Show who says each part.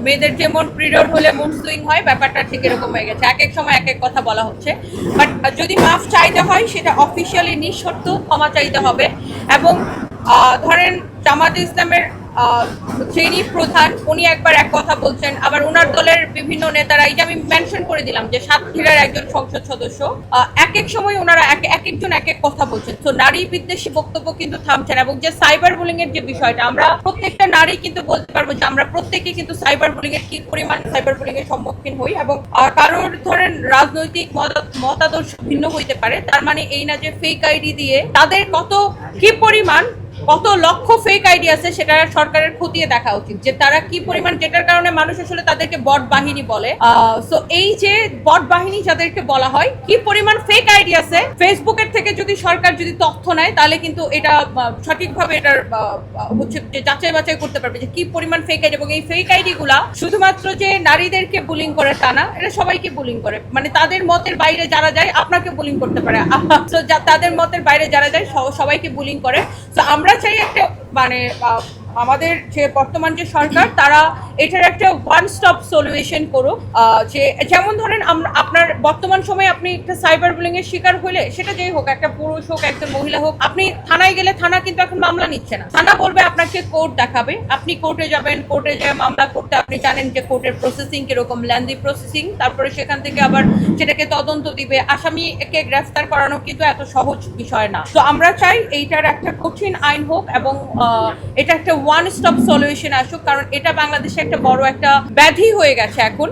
Speaker 1: মেয়েদের যেমন পিরিয়ড হলে মুড সুইং হয়, ব্যাপারটা ঠিক এরকম হয়ে গেছে। এক এক সময় এক এক কথা বলা হচ্ছে, বাট যদি মাফ চাইতে হয় সেটা অফিসিয়ালি নিঃশর্ত ক্ষমা চাইতে হবে। এবং ধরেন জামাতে ইসলামের যিনি প্রধান, উনি একবার এক কথা বলছেন, আবার ওনার দলের বিভিন্ন নেতারা, এই যে আমি মেনশন করে দিলাম যে সাতক্ষীরার একজন সংসদ সদস্য, এক এক সময় ওনারা এক একজন এক এক কথা বলছেন। তো নারী বিদ্বেষী বক্তব্য কিন্তু থামছে না। এবং যে সাইবার বুলিং এর যে বিষয়টা, আমরা প্রত্যেকটা নারী কিন্তু বলতে পারবো যে আমরা প্রত্যেকেই কিন্তু সাইবার বুলিং এর কি পরিমাণ সাইবার বুলিং এর সম্মুখীন হই। এবং কারোর ধরেন রাজনৈতিক মতাদর্শ ভিন্ন হইতে পারে, তার মানে এই না যে ফেক আইডি দিয়ে তাদের কি পরিমাণ কত লক্ষ ফেক আইডি আছে সেটা সরকারের খতিয়ে দেখা উচিত, যে তারা কি পরিমাণ, যেটার কারণে মানুষ আসলে তাদেরকে বট বাহিনী বলে। সো এই যে বট বাহিনী যাদেরকে বলা হয়, কি পরিমাণ ফেক আইডি আছে, ফেসবুকের থেকে যদি সরকার যদি তথ্য নেয় তাহলে কিন্তু এটা সঠিকভাবে এটার হচ্ছে যে যাচাই বাছাই করতে পারবে যে কি পরিমাণ ফেক আইডি। এবং এই ফেক আইডি গুলা শুধুমাত্র যে নারীদেরকে বুলিং করে তা না, এটা সবাইকে বুলিং করে। মানে তাদের মতের বাইরে যারা যায় আপনাকে বুলিং করতে পারে, তাদের মতের বাইরে যারা যায় সবাইকে বুলিং করে। তো আমরা চাই একটা মানে আমাদের যে বর্তমান যে সরকার, তারা এটার একটা ওয়ান স্টপ সলিউশন করুক। যে যেমন ধরেন আপনার বর্তমান সময়ে আপনি একটা সাইবার বুলিং এর শিকার হলে, সেটা যেই হোক, একটা পুরুষ হোক একজন মহিলা হোক, আপনি থানায় গেলে থানা কিন্তু এখন মামলা নিচ্ছে না। থানা বলবে আপনাকে কোর্ট দেখাবে, আপনি কোর্টে যাবেন, কোর্টে যে মামলা করতে আপনি জানেন যে কোর্টের প্রসেসিং কিরকম, লেন্দি প্রসেসিং। তারপরে সেখান থেকে আবার সেটাকে তদন্ত দিবে, আসামিকে গ্রেফতার করানো কিন্তু এত সহজ বিষয় না। তো আমরা চাই এইটার একটা কঠিন আইন হোক এবং এটা একটা ওয়ান স্টপ সলিউশন আসুক, কারণ এটা বাংলাদেশে একটা বড় একটা ব্যাধি হয়ে গেছে এখন।